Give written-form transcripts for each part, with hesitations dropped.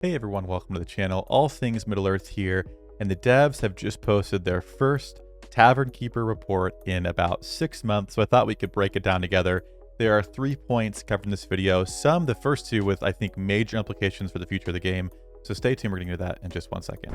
Hey everyone, welcome to the channel. All Things Middle-earth here, and the devs have just posted their first Tavern Keeper report in about 6 months, so I thought we could break it down together. There are 3 points covered in this video, the first 2 with, I think, major implications for the future of the game, so stay tuned, we're going to do that in just 1 second.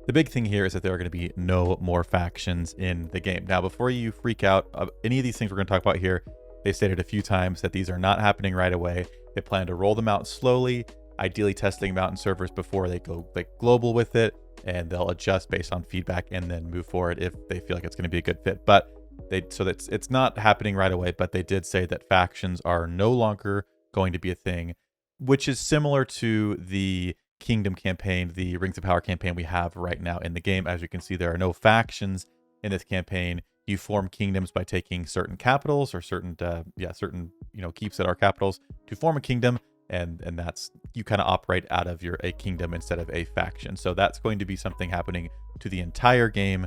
The big thing here is that there are going to be no more factions in the game. Now, before you freak out, any of these things we're going to talk about here, they've stated a few times that these are not happening right away. They plan to roll them out slowly, ideally testing them out in servers before they go global with it, and they'll adjust based on feedback and then move forward if they feel like it's going to be a good fit. But it's not happening right away, but they did say that factions are no longer going to be a thing, which is similar to the Kingdom campaign, the Rings of Power campaign we have right now in the game. As you can see, there are no factions in this campaign. You form kingdoms by taking certain capitals or certain keeps that are capitals to form a kingdom, and that's, you kind of operate out of a kingdom instead of a faction. So that's going to be something happening to the entire game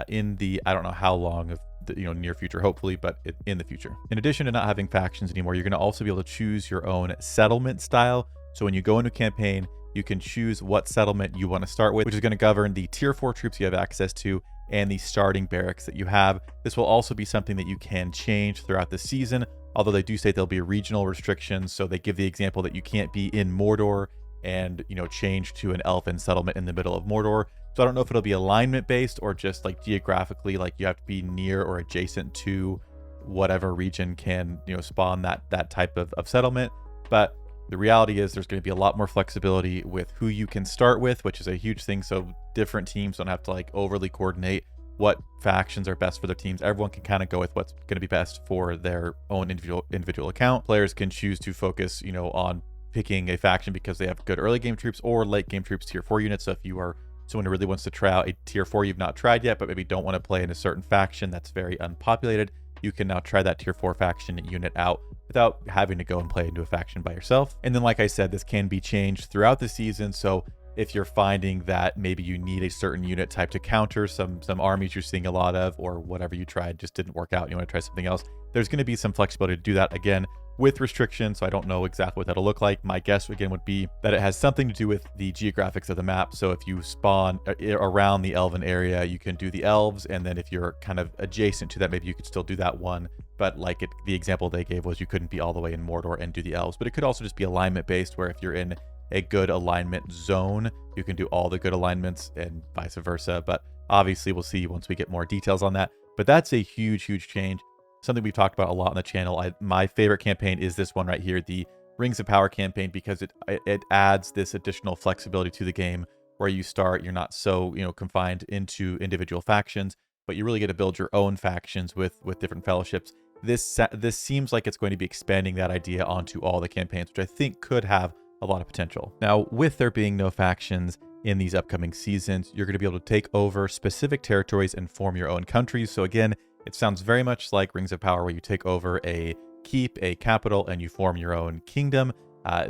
in the, I don't know how long of the near future, hopefully, but in the future. In addition to not having factions anymore, you're going to also be able to choose your own settlement style. So when you go into a campaign, you can choose what settlement you want to start with, which is going to govern the tier 4 troops you have access to and the starting barracks that you have. This will also be something that you can change throughout the season, although they do say there'll be regional restrictions. So they give the example that you can't be in Mordor and change to an elfin settlement in the middle of Mordor. So I don't know if it'll be alignment based or just like geographically, like you have to be near or adjacent to whatever region can spawn that type of settlement. But the reality is there's going to be a lot more flexibility with who you can start with, which is a huge thing. So different teams don't have to overly coordinate what factions are best for their teams. Everyone can kind of go with what's going to be best for their own individual account. Players can choose to focus, on picking a faction because they have good early game troops or late game troops tier 4 units. So if you are someone who really wants to try out a tier 4 you've not tried yet, but maybe don't want to play in a certain faction that's very unpopulated, you can now try that tier 4 faction unit out without having to go and play into a faction by yourself. And then, like I said, this can be changed throughout the season. So if you're finding that maybe you need a certain unit type to counter some armies you're seeing a lot of, or whatever you tried just didn't work out and you want to try something else, there's going to be some flexibility to do that, again, with restrictions. So I don't know exactly what that'll look like. My guess, again, would be that it has something to do with the geographics of the map. So if you spawn around the elven area, you can do the elves. And then if you're kind of adjacent to that, maybe you could still do that one. But the example they gave was you couldn't be all the way in Mordor and do the elves. But it could also just be alignment based, where if you're in a good alignment zone, you can do all the good alignments and vice versa. But obviously we'll see once we get more details on that. But that's a huge change. Something we've talked about a lot on the channel. My favorite campaign is this one right here, the Rings of Power campaign, because it adds this additional flexibility to the game where you start, you're not so confined into individual factions, but you really get to build your own factions with different fellowships. This seems like it's going to be expanding that idea onto all the campaigns, which I think could have a lot of potential. Now, with there being no factions in these upcoming seasons, you're going to be able to take over specific territories and form your own countries. So again, it sounds very much like Rings of Power, where you take over a keep, a capital, and you form your own kingdom.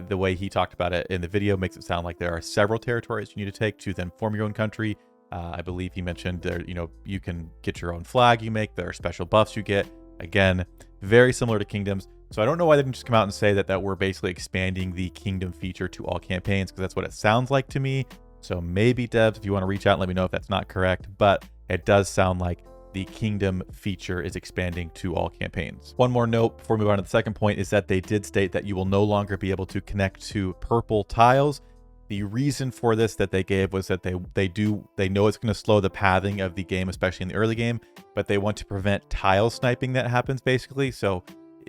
The way he talked about it in the video makes it sound like there are several territories you need to take to then form your own country. I believe he mentioned there, you can get your own flag you make. There are special buffs you get. Again, very similar to kingdoms. So I don't know why they didn't just come out and say that we're basically expanding the kingdom feature to all campaigns, because that's what it sounds like to me. So maybe devs, if you want to reach out and let me know if that's not correct, but it does sound like the kingdom feature is expanding to all campaigns. One more note before we move on to the second point is that they did state that you will no longer be able to connect to purple tiles. The reason for this that they gave was that they know it's going to slow the pathing of the game, especially in the early game, but they want to prevent tile sniping that happens basically. So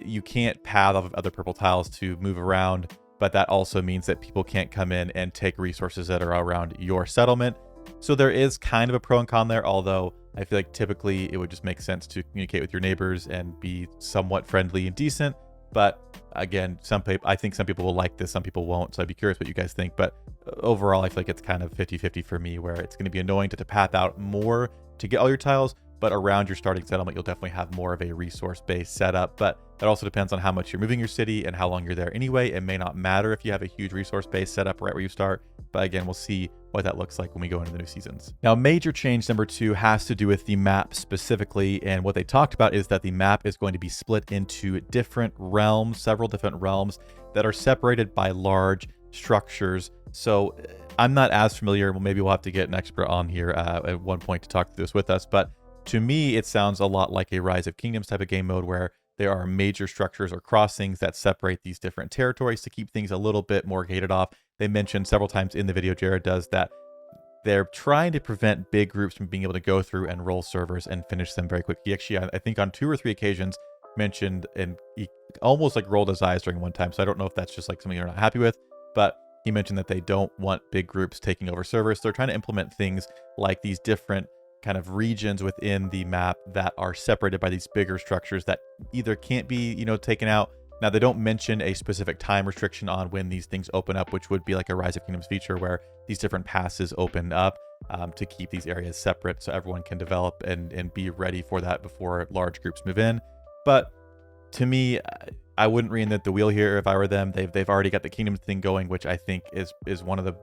you can't path off of other purple tiles to move around, but that also means that people can't come in and take resources that are around your settlement. So there is kind of a pro and con there, although I feel like typically it would just make sense to communicate with your neighbors and be somewhat friendly and decent. But again, I think some people will like this, some people won't. So I'd be curious what you guys think. But overall, I feel like it's kind of 50-50 for me, where it's going to be annoying to path out more to get all your tiles, but around your starting settlement, you'll definitely have more of a resource-based setup. But it also depends on how much you're moving your city and how long you're there anyway. It may not matter if you have a huge resource-based setup right where you start. But again, we'll see what that looks like when we go into the new seasons. Now, major change number 2 has to do with the map specifically. And what they talked about is that the map is going to be split into different realms, several different realms that are separated by large structures. So I'm not as familiar. Well, maybe we'll have to get an expert on here at one point to talk through this with us. But to me, it sounds a lot like a Rise of Kingdoms type of game mode, where there are major structures or crossings that separate these different territories to keep things a little bit more gated off. They mentioned several times in the video, Jared does, that they're trying to prevent big groups from being able to go through and roll servers and finish them very quick. He actually, I think on 2 or 3 occasions, mentioned, and he almost like rolled his eyes during one time. So I don't know if that's just like something they're not happy with, but he mentioned that they don't want big groups taking over servers. So they're trying to implement things like these different kind of regions within the map that are separated by these bigger structures that either can't be, taken out. Now, they don't mention a specific time restriction on when these things open up, which would be like a Rise of Kingdoms feature where these different passes open up to keep these areas separate so everyone can develop and be ready for that before large groups move in. But to me, I wouldn't reinvent the wheel here if I were them. They've already got the Kingdoms thing going, which I think is one of the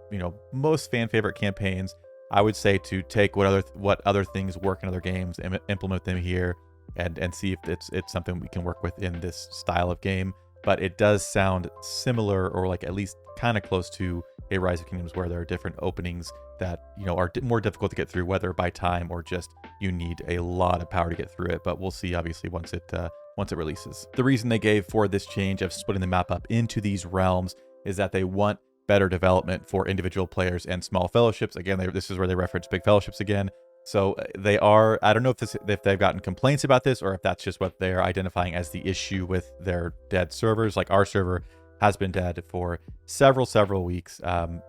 most fan favorite campaigns. I would say to take what other things work in other games and implement them here and see if it's something we can work with in this style of game. But it does sound similar, or like at least kind of close to a Rise of Kingdoms, where there are different openings that are more difficult to get through, whether by time or just you need a lot of power to get through it. But we'll see, obviously, once it releases. The reason they gave for this change of splitting the map up into these realms is that they want better development for individual players and small fellowships. Again, this is where they reference big fellowships again. So they are, I don't know if they've gotten complaints about this, or if that's just what they're identifying as the issue with their dead servers. Like our server has been dead for several weeks,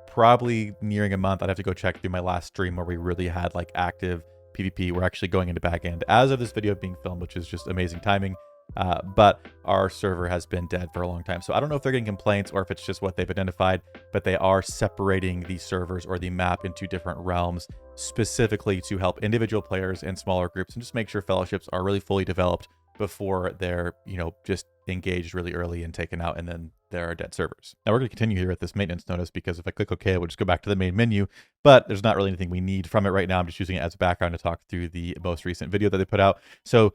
probably nearing a month. I'd have to go check through my last stream where we really had like active PvP. We're actually going into back end as of this video being filmed, which is just amazing timing. But our server has been dead for a long time. So I don't know if they're getting complaints or if it's just what they've identified, but they are separating the servers or the map into different realms specifically to help individual players and smaller groups, and just make sure fellowships are really fully developed before they're, just engaged really early and taken out, and then there are dead servers. Now we're going to continue here with this maintenance notice, because if I click OK, we'll just go back to the main menu, but there's not really anything we need from it right now. I'm just using it as a background to talk through the most recent video that they put out. So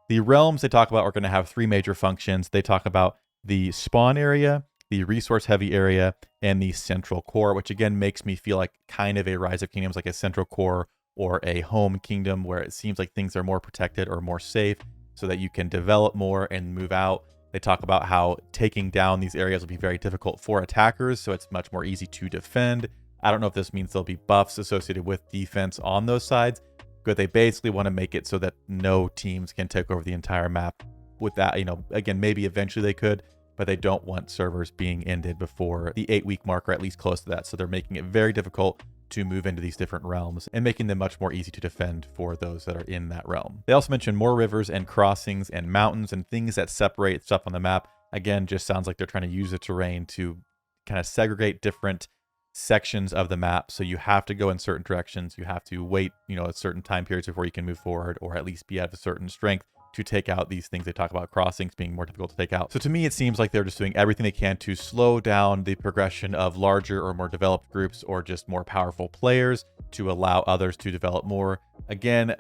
the realms they talk about are going to have 3 major functions. They talk about the spawn area, the resource heavy area, and the central core, which again makes me feel like kind of a Rise of Kingdoms, like a central core or a home kingdom, where it seems like things are more protected or more safe so that you can develop more and move out. They talk about how taking down these areas will be very difficult for attackers, so it's much more easy to defend. I don't know if this means there'll be buffs associated with defense on those sides, but they basically want to make it so that no teams can take over the entire map. With that, again, maybe eventually they could, but they don't want servers being ended before the 8-week mark, or at least close to that. So they're making it very difficult to move into these different realms and making them much more easy to defend for those that are in that realm. They also mentioned more rivers and crossings and mountains and things that separate stuff on the map. Again, just sounds like they're trying to use the terrain to kind of segregate different sections of the map. So you have to go in certain directions. You have to wait, at certain time periods before you can move forward, or at least be at a certain strength to take out these things. They talk about crossings being more difficult to take out. So to me, it seems like they're just doing everything they can to slow down the progression of larger or more developed groups, or just more powerful players, to allow others to develop more. Again,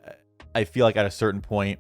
I feel like at a certain point,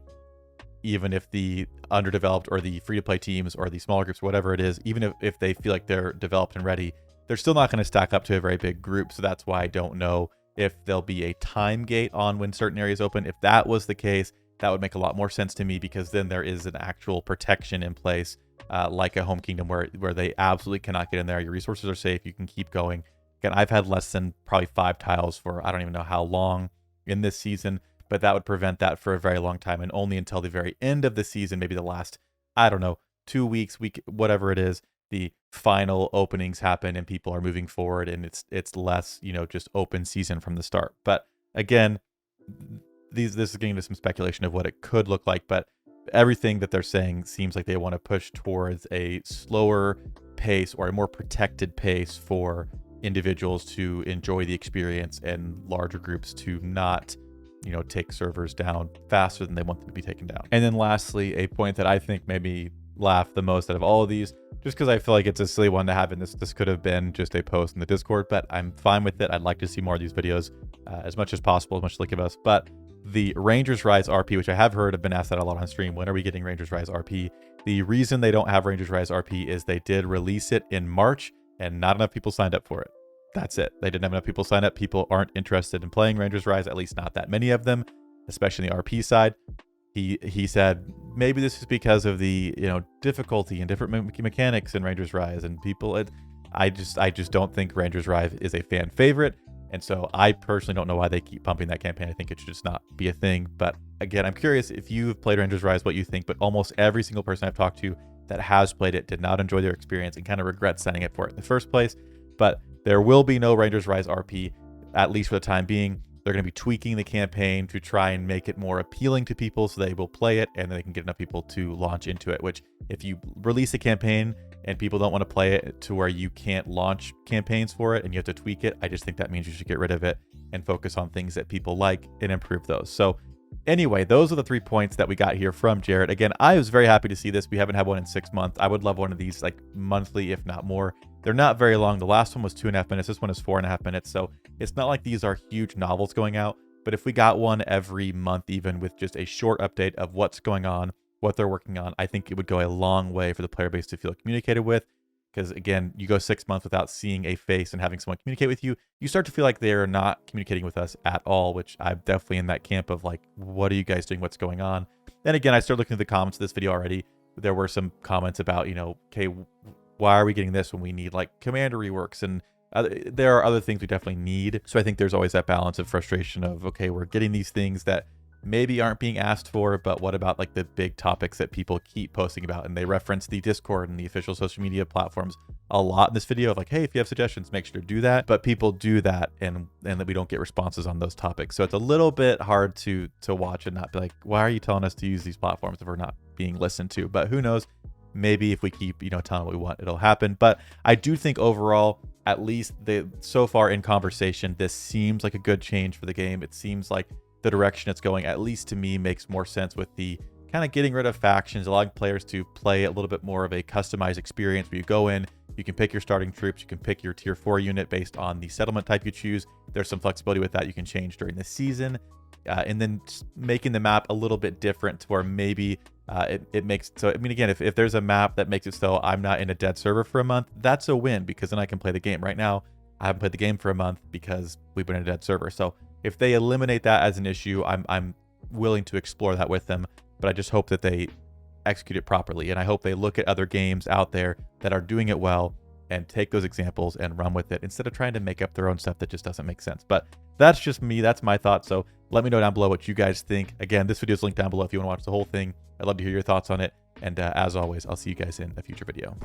even if the underdeveloped or the free-to-play teams or the smaller groups, whatever it is, even if they feel like they're developed and ready, they're still not going to stack up to a very big group. So that's why I don't know if there'll be a time gate on when certain areas open. If that was the case, that would make a lot more sense to me, because then there is an actual protection in place, like a home kingdom where they absolutely cannot get in there. Your resources are safe. You can keep going. Again, I've had less than probably 5 tiles for I don't even know how long in this season, but that would prevent that for a very long time, and only until the very end of the season, maybe the last, I don't know, 2 weeks, whatever it is, the final openings happen and people are moving forward, and it's less, just open season from the start. But again, this is getting into some speculation of what it could look like, but everything that they're saying seems like they want to push towards a slower pace or a more protected pace for individuals to enjoy the experience and larger groups to not, take servers down faster than they want them to be taken down. And then lastly, a point that I think made me laugh the most out of all of these, just because I feel like it's a silly one to have in this could have been just a post in the Discord, but I'm fine with it. I'd like to see more of these videos as much as possible, as much as they give us. But the Rangers Rise RP, which I have heard, have been asked that a lot on stream. When are we getting Rangers Rise RP? The reason they don't have Rangers Rise RP is they did release it in March and not enough people signed up for it. That's it. They didn't have enough people sign up. People aren't interested in playing Rangers Rise, at least not that many of them, especially in the RP side. He said maybe this is because of the difficulty and different mechanics in Rangers Rise, and people. I just don't think Rangers Rise is a fan favorite, and so I personally don't know why they keep pumping that campaign. I think it should just not be a thing. But again, I'm curious if you've played Rangers Rise, what you think. But almost every single person I've talked to that has played it did not enjoy their experience and kind of regret signing up for it in the first place. But there will be no Rangers Rise RP, at least for the time being. They're going to be tweaking the campaign to try and make it more appealing to people so they will play it and they can get enough people to launch into it, which if you release a campaign and people don't want to play it to where you can't launch campaigns for it and you have to tweak it, I just think that means you should get rid of it and focus on things that people like and improve those. So anyway, those are the 3 points that we got here from Jared. Again, I was very happy to see this. We haven't had one in 6 months. I would love one of these like monthly, if not more. They're not very long. The last one was 2.5 minutes. This one is 4.5 minutes. So it's not like these are huge novels going out. But if we got one every month, even with just a short update of what's going on, what they're working on, I think it would go a long way for the player base to feel communicated with. Because again, you go 6 months without seeing a face and having someone communicate with you, you start to feel like they're not communicating with us at all, which I'm definitely in that camp of like, what are you guys doing? What's going on? And again, I started looking at the comments of this video already. There were some comments about, okay, why are we getting this when we need like commander reworks? And there are other things we definitely need. So I think there's always that balance of frustration of, okay, we're getting these things that maybe aren't being asked for, but what about like the big topics that people keep posting about? And they reference the Discord and the official social media platforms a lot in this video of like, hey, if you have suggestions, make sure to do that. But people do that and that we don't get responses on those topics. So it's a little bit hard to watch and not be like, why are you telling us to use these platforms if we're not being listened to? But who knows? Maybe if we keep, telling what we want, it'll happen. But I do think overall, at least so far in conversation, this seems like a good change for the game. It seems like the direction it's going, at least to me, makes more sense with the kind of getting rid of factions, allowing players to play a little bit more of a customized experience where you go in, you can pick your starting troops, you can pick your tier 4 unit based on the settlement type you choose. There's some flexibility with that you can change during the season. And then just making the map a little bit different to where maybe it makes, so I mean, again, if there's a map that makes it so I'm not in a dead server for a month, that's a win because then I can play the game. Right now, I haven't played the game for a month because we've been in a dead server. So if they eliminate that as an issue, I'm willing to explore that with them, but I just hope that they execute it properly. And I hope they look at other games out there that are doing it well and take those examples and run with it instead of trying to make up their own stuff that just doesn't make sense. But that's just me. That's my thoughts. So let me know down below what you guys think. Again, this video is linked down below if you want to watch the whole thing. I'd love to hear your thoughts on it. And as always, I'll see you guys in a future video.